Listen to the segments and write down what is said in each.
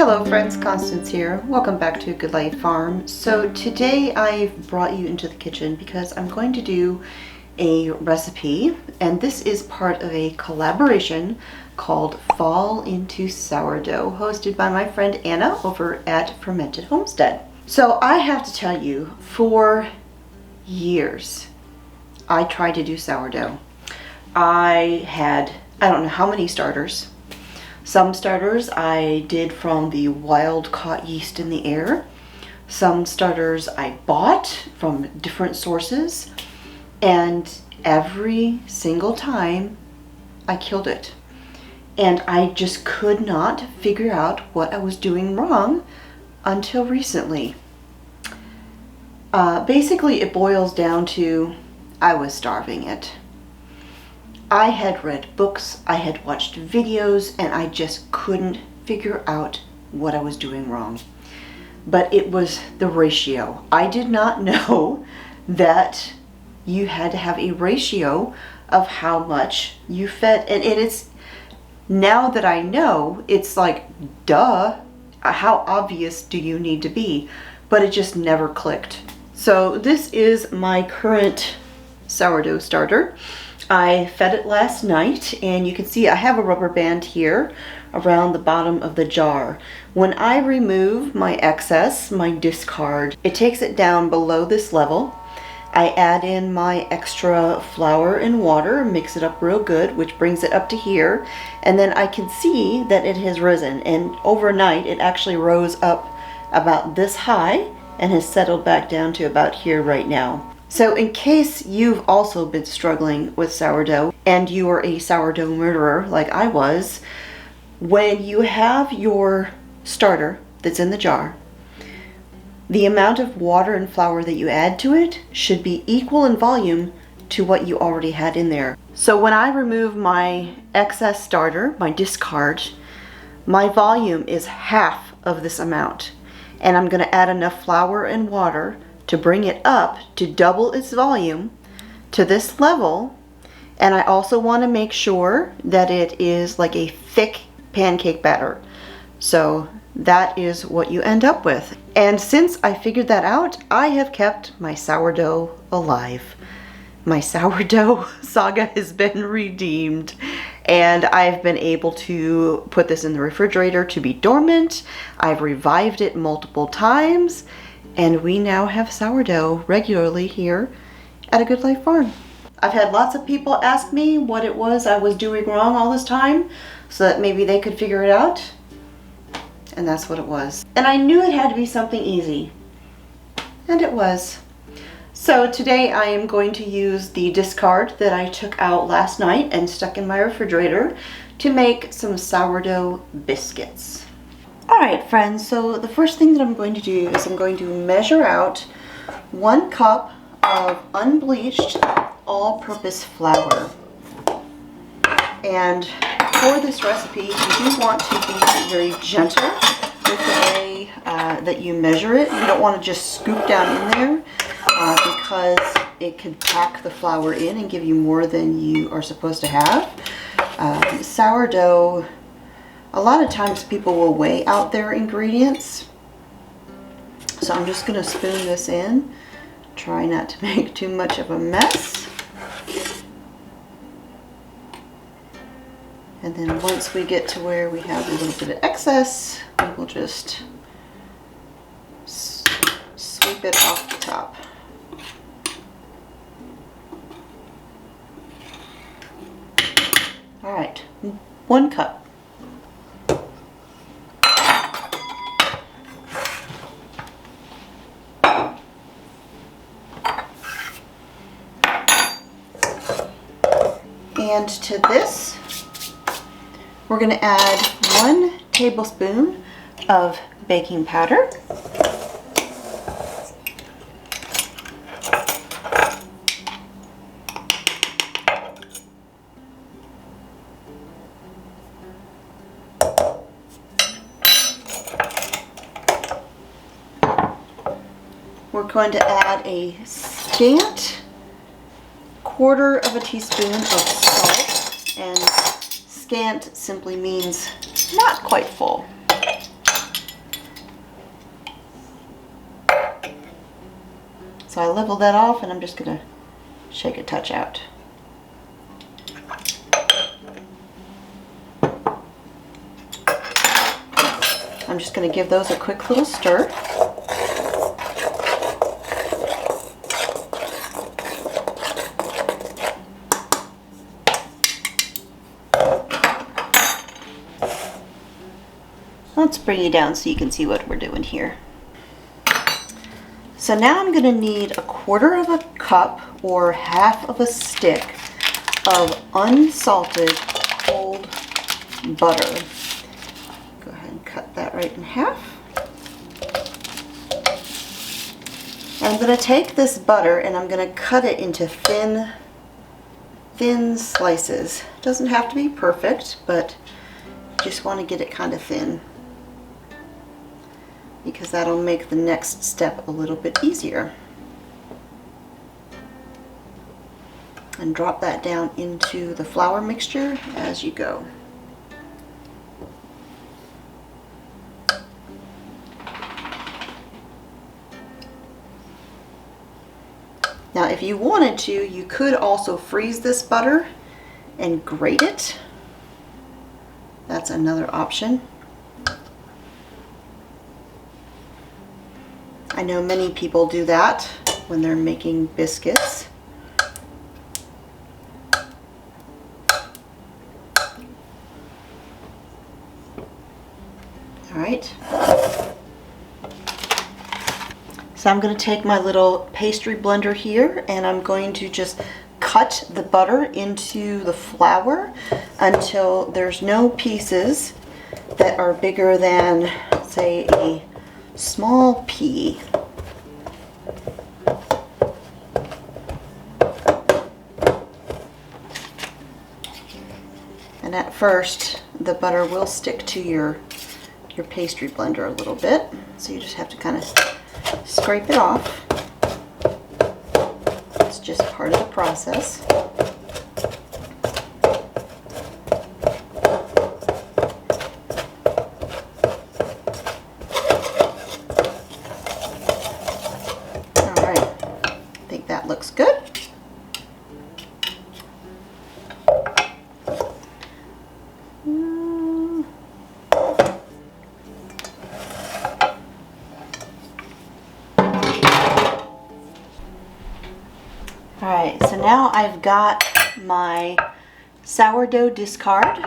Hello friends, Constance here. Welcome back to Good Life Farm. So today I've brought you into the kitchen because I'm going to do a recipe, and this is part of a collaboration called Fall into Sourdough, hosted by my friend Anna over at Fermented Homestead. So I have to tell you, for years I tried to do sourdough. I don't know how many starters. Some starters I did from the wild caught yeast in the air. Some starters I bought from different sources. And every single time I killed it. And I just could not figure out what I was doing wrong until recently. Basically it boils down to I was starving it. I had read books, I had watched videos, and I just couldn't figure out what I was doing wrong. But it was the ratio. I did not know that you had to have a ratio of how much you fed. And it's, now that I know, it's like, duh, how obvious do you need to be? But it just never clicked. So this is my current sourdough starter. I fed it last night, and you can see I have a rubber band here around the bottom of the jar. When I remove my excess, my discard, it takes it down below this level. I add in my extra flour and water, mix it up real good, which brings it up to here, and then I can see that it has risen, and overnight it actually rose up about this high and has settled back down to about here right now. So in case you've also been struggling with sourdough and you are a sourdough murderer like I was, when you have your starter that's in the jar, the amount of water and flour that you add to it should be equal in volume to what you already had in there. So when I remove my excess starter, my discard, my volume is half of this amount. And I'm going to add enough flour and water to bring it up to double its volume to this level. And I also want to make sure that it is like a thick pancake batter. So that is what you end up with. And since I figured that out, I have kept my sourdough alive. My sourdough saga has been redeemed, and I've been able to put this in the refrigerator to be dormant. I've revived it multiple times, and we now have sourdough regularly here at A Good Life Farm. I've had lots of people ask me what it was I was doing wrong all this time so that maybe they could figure it out. And that's what it was. And I knew it had to be something easy. And it was. So today I am going to use the discard that I took out last night and stuck in my refrigerator to make some sourdough biscuits. Alright friends, so the first thing that I'm going to do is I'm going to measure out 1 cup of unbleached all-purpose flour. And for this recipe, you do want to be very gentle with the way that you measure it. You don't want to just scoop down in there because it could pack the flour in and give you more than you are supposed to have. Sourdough, a lot of times people will weigh out their ingredients. So I'm just going to spoon this in. Try not to make too much of a mess. And then once we get to where we have a little bit of excess, we will just sweep it off the top. All right, 1 cup. And to this, we're going to add 1 tablespoon of baking powder. We're going to add a scant 1/4 teaspoon of salt, and scant simply means not quite full. So I leveled that off and I'm just gonna shake a touch out. I'm just gonna give those a quick little stir. Let's bring you down so you can see what we're doing here. So now I'm going to need 1/4 of a cup or 1/2 of a stick of unsalted cold butter. Go ahead and cut that right in half. And I'm going to take this butter and I'm going to cut it into thin slices. It doesn't have to be perfect, but just want to get it kind of thin, because that'll make the next step a little bit easier. And drop that down into the flour mixture as you go. Now if you wanted to, you could also freeze this butter and grate it. That's another option. I know many people do that when they're making biscuits. All right. So I'm going to take my little pastry blender here and I'm going to just cut the butter into the flour until there's no pieces that are bigger than, say, a small pea. And at first the butter will stick to your pastry blender a little bit, so you just have to kind of scrape it off. It's just part of the process. Looks good. Alright, so now I've got my sourdough discard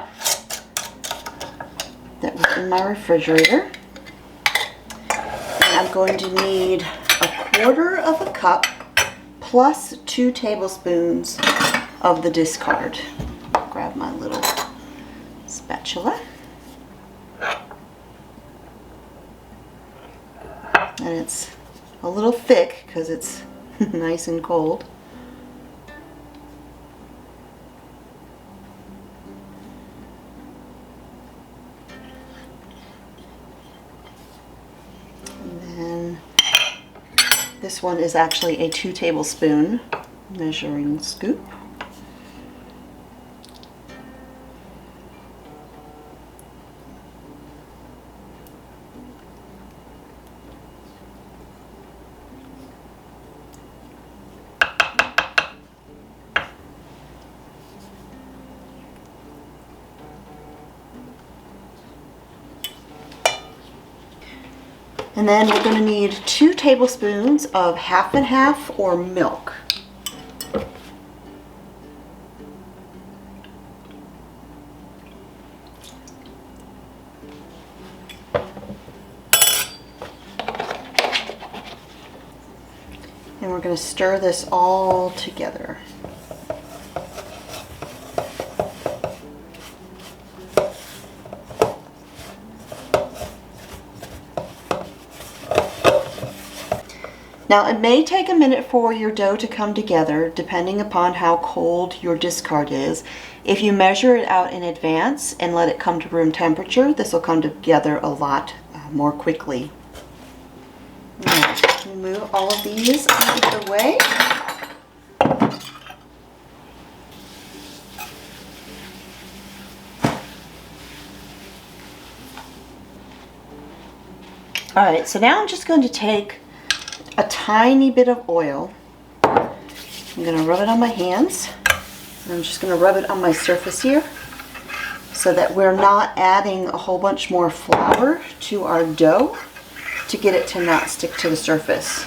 that was in my refrigerator. And I'm going to need 1/4 of a cup plus 2 tablespoons of the discard. I'll grab my little spatula. And it's a little thick because it's nice and cold. And then this one is actually a 2 tablespoon measuring scoop. And then we're going to need 2 tablespoons of 1/2 and 1/2 or milk. And we're going to stir this all together. Now it may take a minute for your dough to come together depending upon how cold your discard is. If you measure it out in advance and let it come to room temperature, this will come together a lot more quickly. Now, remove all of these out of the way. Alright, so now I'm just going to take a tiny bit of oil. I'm going to rub it on my hands. I'm just going to rub it on my surface here so that we're not adding a whole bunch more flour to our dough to get it to not stick to the surface.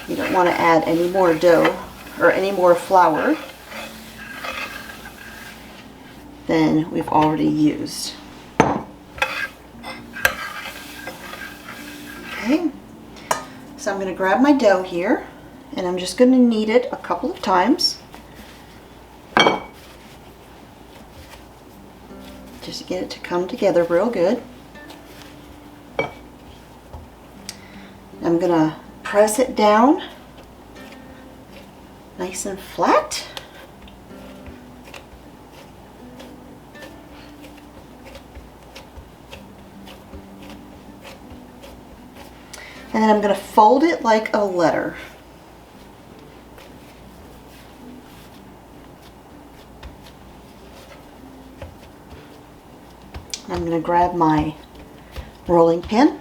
You don't want to add any more dough or any more flour than we've already used. Okay, so I'm going to grab my dough here and I'm just going to knead it a couple of times just to get it to come together real good. I'm going to press it down nice and flat. And then I'm going to fold it like a letter. I'm going to grab my rolling pin.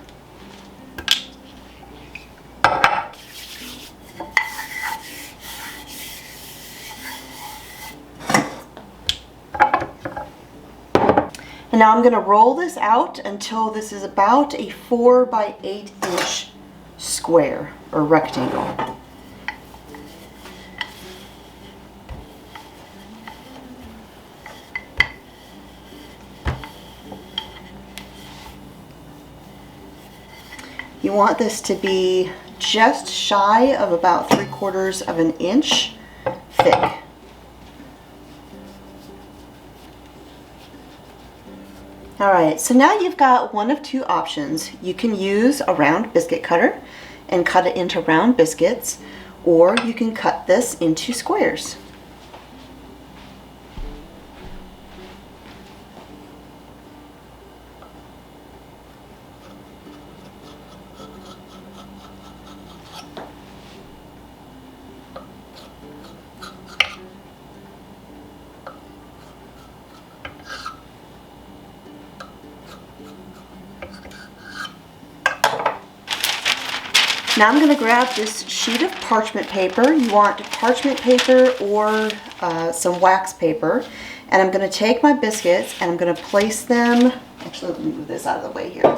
And now I'm going to roll this out until this is about a 4 by 8 inch square or rectangle. You want this to be just shy of about 3/4 of an inch thick. Alright, so now you've got one of two options. You can use a round biscuit cutter and cut it into round biscuits, or you can cut this into squares. Now I'm going to grab this sheet of parchment paper. You want parchment paper or some wax paper. And I'm going to take my biscuits and I'm going to place them, actually let me move this out of the way here. Move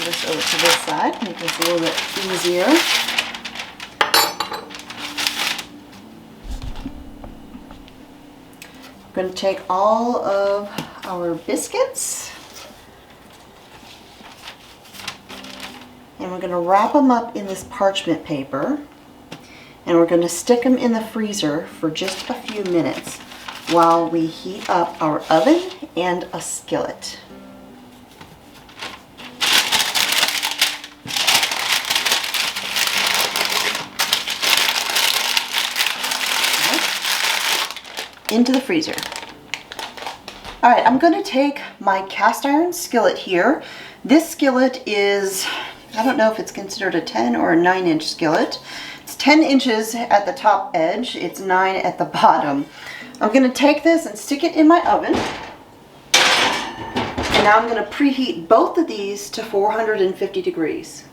this over to this side, make this a little bit easier. I'm going to take all of our biscuits and we're going to wrap them up in this parchment paper and we're going to stick them in the freezer for just a few minutes while we heat up our oven and a skillet. Into the freezer. Alright, I'm going to take my cast iron skillet here. This skillet is, I don't know if it's considered a 10 or a 9-inch skillet. It's 10 inches at the top edge, it's 9 at the bottom. I'm going to take this and stick it in my oven. And now I'm going to preheat both of these to 450 degrees.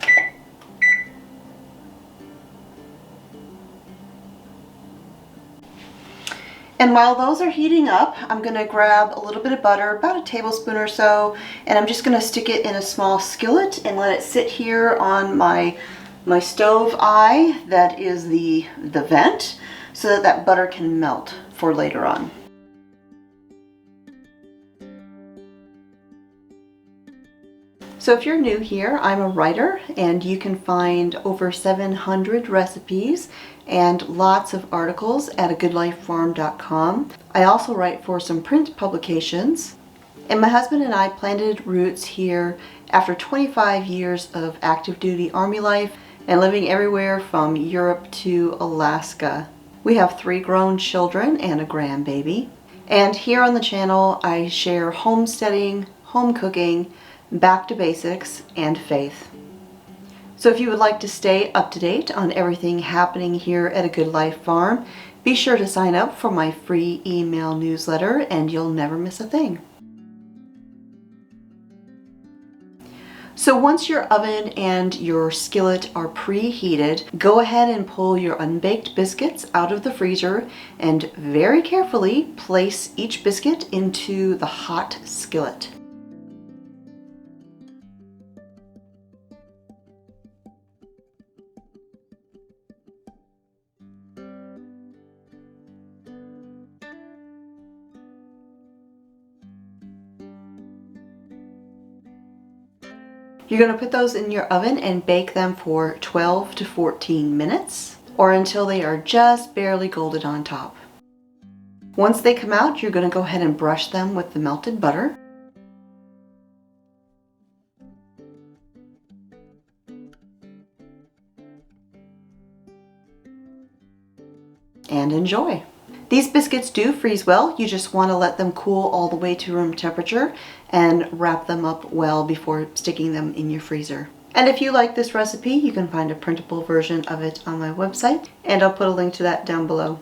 And while those are heating up, I'm going to grab a little bit of butter, about a tablespoon or so, and I'm just going to stick it in a small skillet and let it sit here on my stove eye that is the vent so that that butter can melt for later on. So if you're new here, I'm a writer and you can find over 700 recipes and lots of articles at agoodlifefarm.com. I also write for some print publications. And my husband and I planted roots here after 25 years of active duty Army life and living everywhere from Europe to Alaska. We have 3 grown children and a grandbaby. And here on the channel I share homesteading, home cooking, back to basics, and faith. So if you would like to stay up to date on everything happening here at A Good Life Farm, be sure to sign up for my free email newsletter and you'll never miss a thing. So once your oven and your skillet are preheated, go ahead and pull your unbaked biscuits out of the freezer and very carefully place each biscuit into the hot skillet. You're going to put those in your oven and bake them for 12 to 14 minutes or until they are just barely golden on top. Once they come out, you're going to go ahead and brush them with the melted butter. And enjoy. These biscuits do freeze well. You just want to let them cool all the way to room temperature and wrap them up well before sticking them in your freezer. And if you like this recipe, you can find a printable version of it on my website, and I'll put a link to that down below.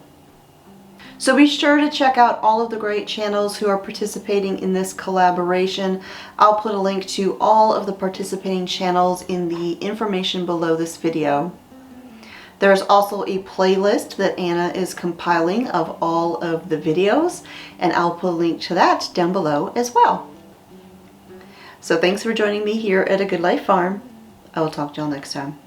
So be sure to check out all of the great channels who are participating in this collaboration. I'll put a link to all of the participating channels in the information below this video. There's also a playlist that Anna is compiling of all of the videos, and I'll put a link to that down below as well. So thanks for joining me here at A Good Life Farm. I will talk to y'all next time.